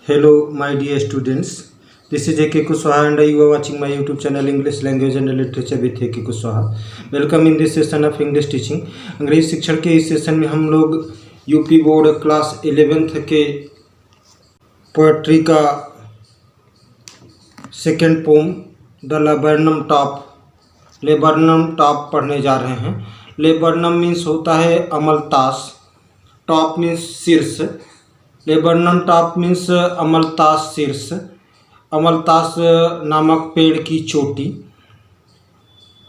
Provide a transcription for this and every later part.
Hello, my dear students. This is A.K. Kushwaha and you are watching my YouTube channel English Language and Literature with A.K. Kushwaha. Welcome in this session of English Teaching. अंग्रेजी शिक्षण के इस session में हम लोग UP board class 11th के poetry का second poem the laburnum top पढ़ने जा रहे हैं। लेबरनम मीन्स होता है अमलतास, टॉप मीन्स शीर्ष। लेबरनम टॉप मीन्स अमलतास शीर्ष, अमलतास नामक पेड़ की चोटी।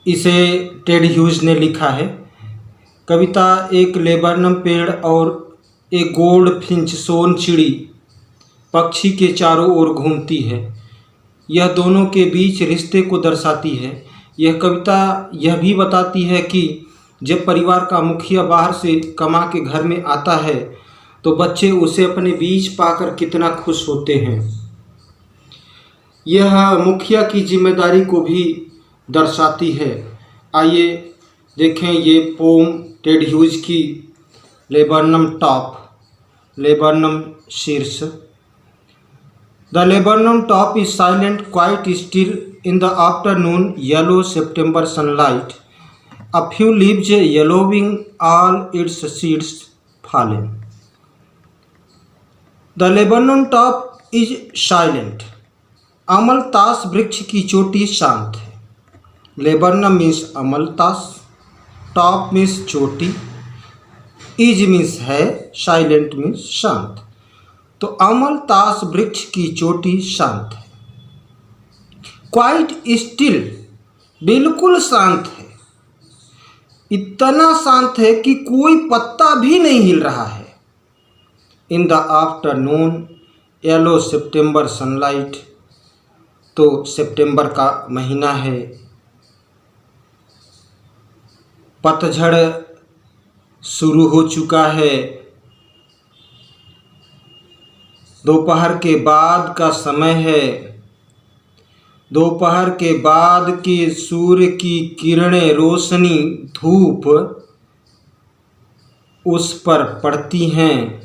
इसे टेड ह्यूज ने लिखा है। कविता एक लेबरनम पेड़ और एक गोल्ड फिंच सोन चिड़ी पक्षी के चारों ओर घूमती है। यह दोनों के बीच रिश्ते को दर्शाती है। यह कविता यह भी बताती है कि जब परिवार का मुखिया बाहर से कमा के घर में आता है तो बच्चे उसे अपने बीच पाकर कितना खुश होते हैं। यह मुखिया की जिम्मेदारी को भी दर्शाती है। आइए देखें ये पोम टेड ह्यूज की लेबरनम टॉप, लेबरनम शीर्ष। The laburnum top is silent quite still in the afternoon yellow September sunlight, a few leaves yellowing, all its seeds fallen. The laburnum top is silent, अमलतास वृक्ष की चोटी शांत है। Laburnum means अमलतास, top means चोटी, is means है, silent means शांत। तो अमलतास वृक्ष की चोटी शांत है। क्वाइट स्टिल, बिल्कुल शांत है, इतना शांत है कि कोई पत्ता भी नहीं हिल रहा है। In the afternoon yellow September sunlight, तो सितंबर का महीना है, पतझड़ शुरू हो चुका है, दोपहर के बाद का समय है। दोपहर के बाद के सूर्य की किरणें, रोशनी, धूप उस पर पड़ती हैं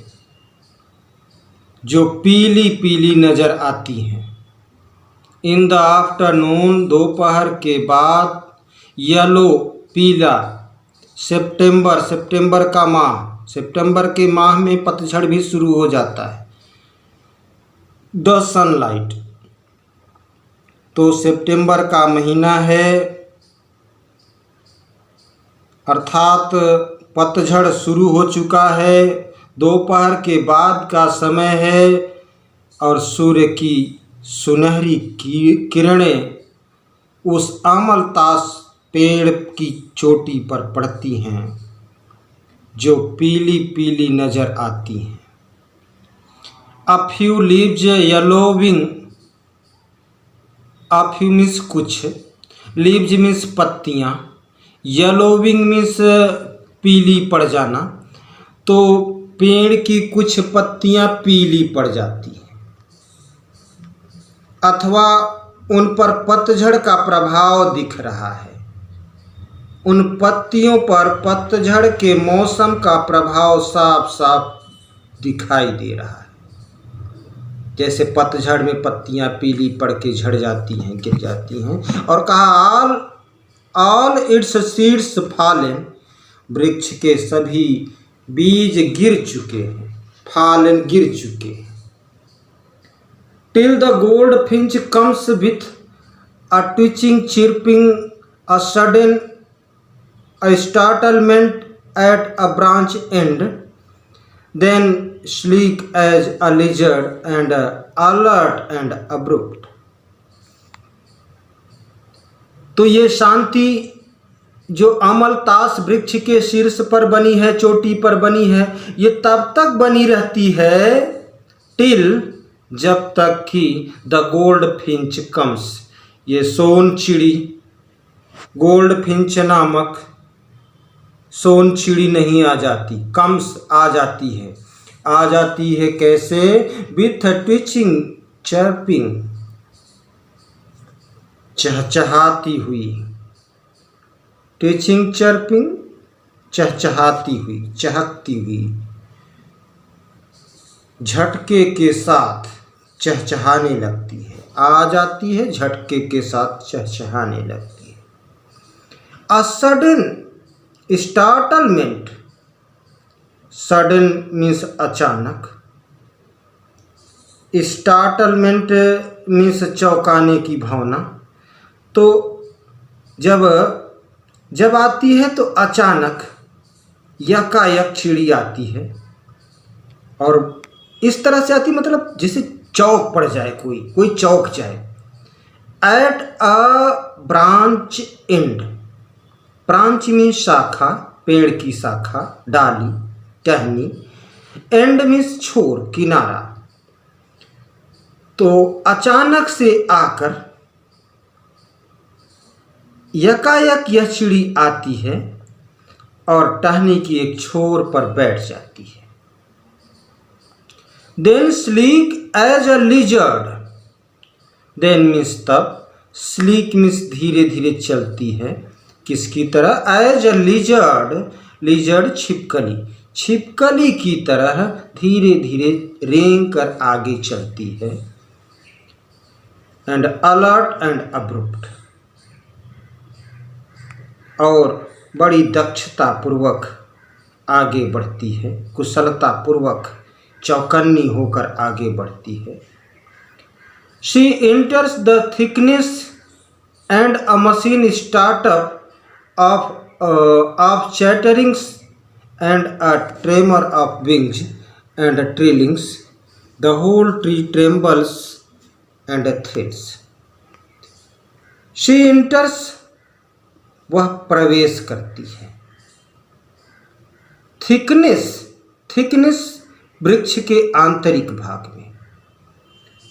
जो पीली पीली नज़र आती हैं। इन द आफ्टरनून, दोपहर के बाद, येलो पीला, सितंबर का माह, सितंबर के माह में पतझड़ भी शुरू हो जाता है। द सनलाइट, तो सितंबर का महीना है, अर्थात पतझड़ शुरू हो चुका है, दोपहर के बाद का समय है और सूर्य की सुनहरी किरणें उस अमलतास पेड़ की चोटी पर पड़ती हैं जो पीली पीली नज़र आती हैं। A few leaves yellowing, a few means कुछ, लीव्स मीन्स पत्तियाँ, येलोविंग मीन्स पीली पड़ जाना। तो पेड़ की कुछ पत्तियां पीली पड़ जाती हैं अथवा उन पर पतझड़ का प्रभाव दिख रहा है। उन पत्तियों पर पतझड़ के मौसम का प्रभाव साफ साफ दिखाई दे रहा है। जैसे पतझड़ में पत्तियां पीली पड़ के झड़ जाती हैं, गिर जाती हैं। और कहा ऑल इट्स सीड्स फॉलन, वृक्ष के सभी बीज गिर चुके हैं, फालन गिर चुके हैं। Till the goldfinch comes with a twitching chirping, a sudden startlement at a branch end, then sleek as a lizard and alert and abrupt. तो ये शांति जो अमलतास वृक्ष के शीर्ष पर बनी है, चोटी पर बनी है, ये तब तक बनी रहती है टिल, जब तक कि द गोल्ड फिंच कम्स, ये सोन चिड़ी, गोल्ड फिंच नामक सोन चिड़ी नहीं आ जाती, कम्स आ जाती है। आ जाती है कैसे? विथ ट्विचिंग चर्पिंग, चहचहाती हुई, टीचिंग चर्पिंग, चहचहाती हुई, चहकती हुई, झटके के साथ, चहचहाने लगती है, आ जाती है झटके के साथ चहचहाने लगती है। अ सडन स्टार्टलमेंट, सडन मीन्स अचानक, स्टार्टलमेंट मीन्स चौंकाने की भावना। तो जब आती है तो अचानक यकायक चिड़ी आती है, और इस तरह से आती मतलब जैसे चौक पड़ जाए, कोई चौक जाए। Eight a branch and, branch means शाखा, पेड़ की शाखा, डाली, टहनी। एंड मीन्स छोर, किनारा। तो अचानक से आकर यकायक यह चिड़ी आती है और टहनी की एक छोर पर बैठ जाती है। Then sleek as a lizard, then means तब, स्लीक मीन्स धीरे धीरे चलती है, किसकी तरह? एज अ लिजर्ड, लिजर्ड छिपकली, छिपकली की तरह धीरे धीरे रेंग कर आगे चलती है। एंड अलर्ट एंड अब्रुप्ट, और बड़ी दक्षता पूर्वक आगे बढ़ती है, कुशलता पूर्वक चौकन्नी होकर आगे बढ़ती है। She enters the thickness and a machine startup of chatterings and a tremor of wings and trillings, the whole tree trembles and thrills. She enters, वह प्रवेश करती है। थिकनेस, थिकनेस वृक्ष के आंतरिक भाग में,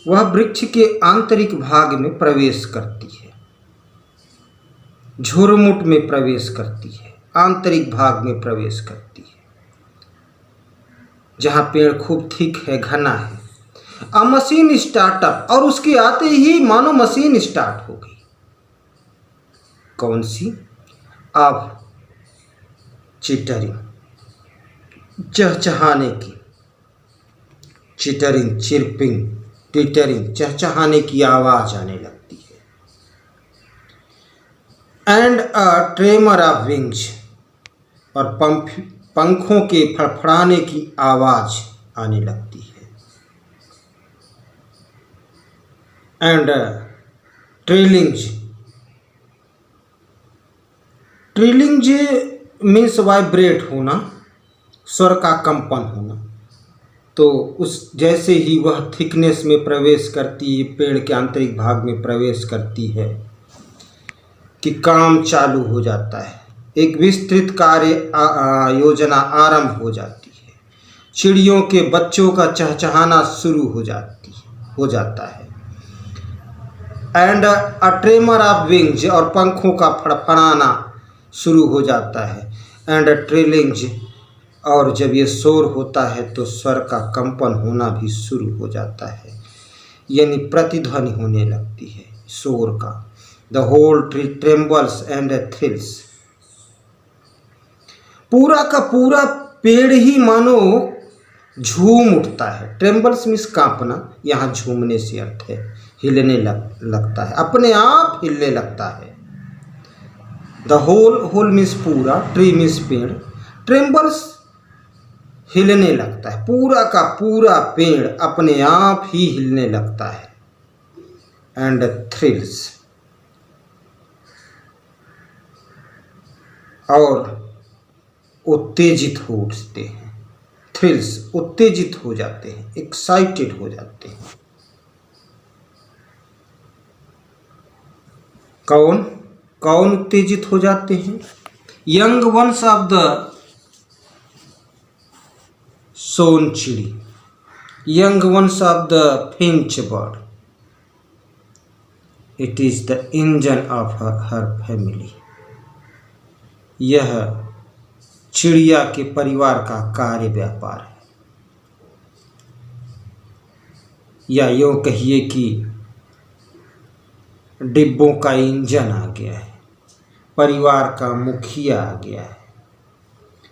वह वृक्ष के आंतरिक भाग में प्रवेश करती है, झुरमुट में प्रवेश करती है, आंतरिक भाग में प्रवेश करती है, जहां पेड़ खूब थिक है, घना है। अ मशीन स्टार्टअप, और उसके आते ही मानो मशीन स्टार्ट हो गई। कौन सी? अब चिटरिंग, चहचहाने की, चिटरिंग, चिरपिंग, टिटरिंग, चहचहाने की आवाज आने लगती है। And a tremor of wings, और पंखों के फड़फड़ाने की आवाज आने लगती है। And trillings, trillings means vibrate होना, स्वर का कंपन होना। तो उस जैसे ही वह थिकनेस में प्रवेश करती है, पेड़ के आंतरिक भाग में प्रवेश करती है, कि काम चालू हो जाता है, एक विस्तृत कार्य योजना आरंभ हो जाती है। चिड़ियों के बच्चों का चहचहाना शुरू हो जाता है। And a tremor of wings, और पंखों का फड़फड़ाना शुरू हो जाता है। एंड ट्रिलिंग्स, और जब ये शोर होता है तो स्वर का कंपन होना भी शुरू हो जाता है, यानी प्रतिध्वनि होने लगती है शोर का। The whole tree trembles and thrills, पूरा का पूरा पेड़ ही मानो झूम उठता है। ट्रेम्बल्स मीन्स कांपना, यहाँ झूमने से अर्थ है हिलने लगता है, अपने आप हिलने लगता है। द होल, होल मीन्स पूरा, ट्री मीन्स पेड़, ट्रेम्बल्स हिलने लगता है, पूरा का पूरा पेड़ अपने आप ही हिलने लगता है। एंड थ्रिल्स, और उत्तेजित हो उठते हैं। थ्रिल्स, उत्तेजित हो जाते हैं, एक्साइटेड हो जाते हैं। कौन कौन उत्तेजित हो जाते हैं? यंग वंस ऑफ द सोन चिड़ी, young ones of the Finch bird, it is the engine of her family. यह चिड़िया के परिवार का कार्य व्यापार है, या यूँ कहिए कि डिब्बों का इंजन आ गया है, परिवार का मुखिया आ गया है,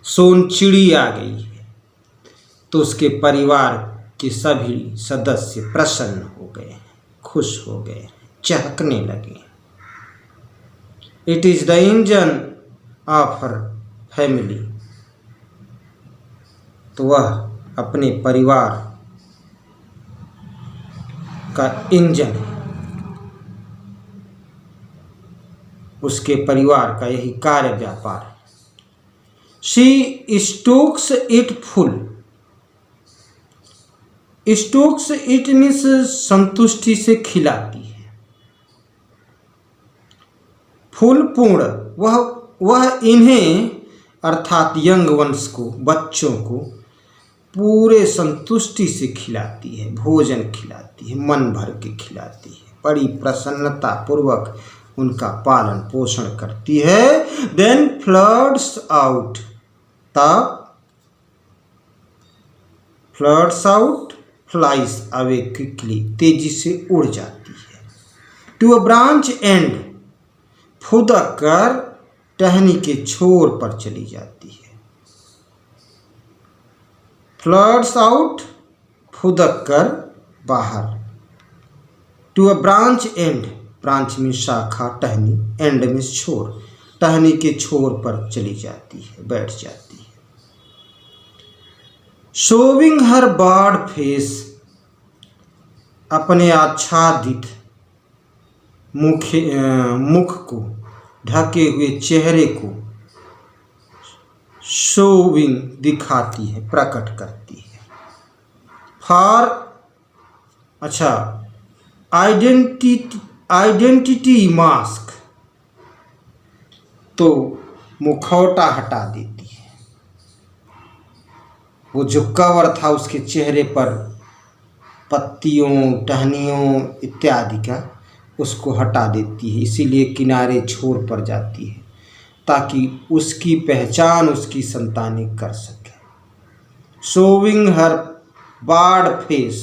सोन चिड़ी आ गई है, तो उसके परिवार कि सभी सदस्य प्रसन्न हो गए, खुश हो गए, चहकने लगे। It is the engine of her family, तो वह अपने परिवार का इंजन है, उसके परिवार का यही कार्य व्यापार है। She Stokes it full, Stokes it means संतुष्टि से खिलाती है, फूल पूर्ण, वह इन्हें अर्थात यंग वंस को, बच्चों को पूरे संतुष्टि से खिलाती है, भोजन खिलाती है, मन भर के खिलाती है, बड़ी प्रसन्नता पूर्वक उनका पालन पोषण करती है। देन फ्लड्स आउट, तब floods out, flies away quickly, तेजी से उड़ जाती है। टू अ ब्रांच एंड, फुदक कर टहनी के छोर पर चली जाती है। फ्लड्स आउट, फुदक कर बाहर। To a branch and, branch में शाखा, टहनी, एंड में छोर, टहनी के छोर पर चली जाती है, बैठ जाती है। शोविंग हर बर्ड फेस, अपने आच्छादित मुख को, ढके हुए चेहरे को शोविंग दिखाती है, प्रकट करती है। फॉर, अच्छा, आइडेंटिटी मास्क, तो मुखौटा हटा देती है, वो जो कवर था उसके चेहरे पर पत्तियों, टहनियों इत्यादि का, उसको हटा देती है, इसीलिए किनारे छोर पर जाती है ताकि उसकी पहचान उसकी संतानें कर सके। शोविंग हर बर्ड फेस,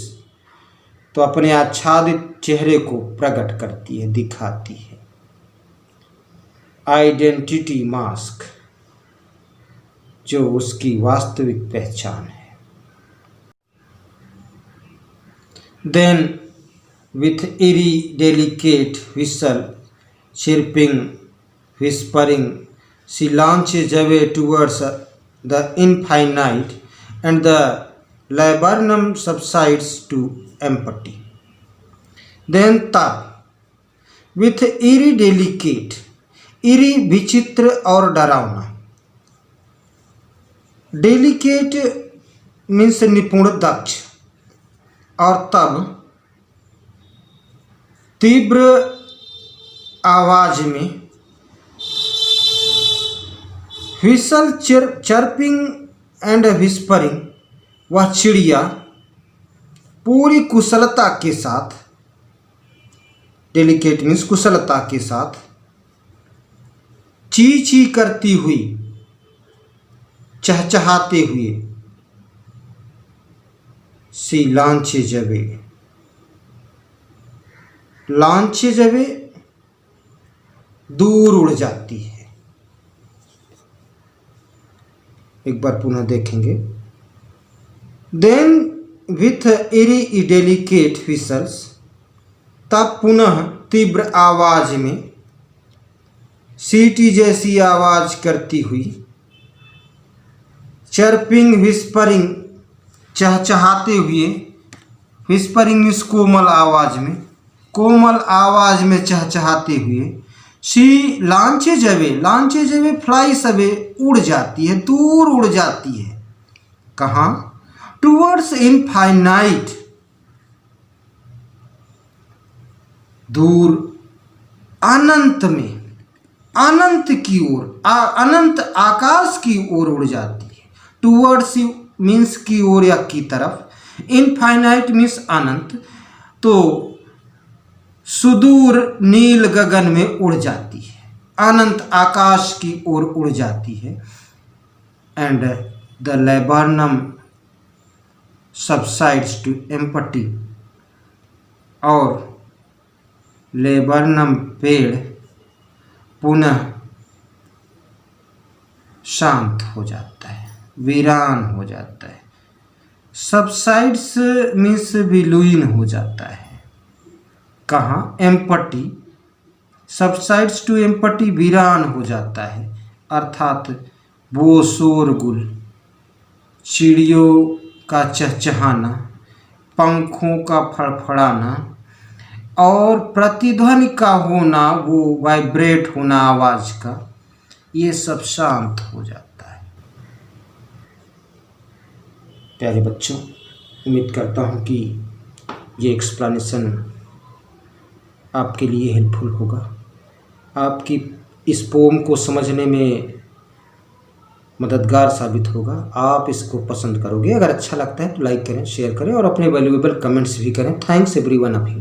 तो अपने आच्छादित चेहरे को प्रकट करती है, दिखाती है। आइडेंटिटी मास्क, जो उसकी वास्तविक पहचान है। Then with eerie delicate whistle, chirping, whispering, she launches away towards the infinite, and the laburnum subsides to empty. Then तब, with eerie delicate, eerie विचित्र और डरावना, डेलिकेट मीन्स निपुण, दक्ष, और तब तीव्र आवाज में, व्हिसल, चर्पिंग एंड व्हिस्परिंग, वह चिड़िया पूरी कुशलता के साथ, डेलिकेट मीन्स कुशलता के साथ, ची ची करती हुई, चहचहाते हुए, सी लॉन्चेज अवे, लॉन्चेज अवे, दूर उड़ जाती है। एक बार पुनः देखेंगे। देन विथ एरी डेलिकेट व्हिसल्स, तब पुनः तीव्र आवाज में, सीटी जैसी आवाज करती हुई, चर्पिंग, व्हिस्परिंग, चहचहाते हुए, व्हिस्परिंग मीन्स कोमल आवाज में, कोमल आवाज में चहचहाते हुए, she launches away, launches away, flies away, उड़ जाती है, दूर उड़ जाती है। कहाँ? टूवर्ड्स इनफाइनाइट, दूर, अनंत में, अनंत की ओर, अनंत आकाश की ओर उड़ जाती है। टूवर्ड्स मीन्स की ओर या की तरफ, इनफाइनाइट मीन्स अनंत, तो सुदूर नील गगन में उड़ जाती है, अनंत आकाश की ओर उड़ जाती है। And the laburnum subsides to empty, और लेबर्नम पेड़ पुनः शांत हो जाता है, वीरान हो जाता है, सबसाइड्स मीन्स विलीन हो जाता है। कहाँ? एम्पटी। सबसाइड्स टू एम्पटी वीरान हो जाता है, अर्थात वो शोरगुल, चिड़ियों का चहचहाना, पंखों का फड़फड़ाना और प्रतिध्वनि का होना, वो वाइब्रेट होना आवाज़ का, ये सब शांत हो जाता है। प्यारे बच्चों, उम्मीद करता हूँ कि ये एक्सप्लेनेशन आपके लिए हेल्पफुल होगा, आपकी इस पोम को समझने में मददगार साबित होगा। आप इसको पसंद करोगे। अगर अच्छा लगता है तो लाइक करें, शेयर करें और अपने वैल्यूएबल कमेंट्स भी करें। Thanks everyone of you.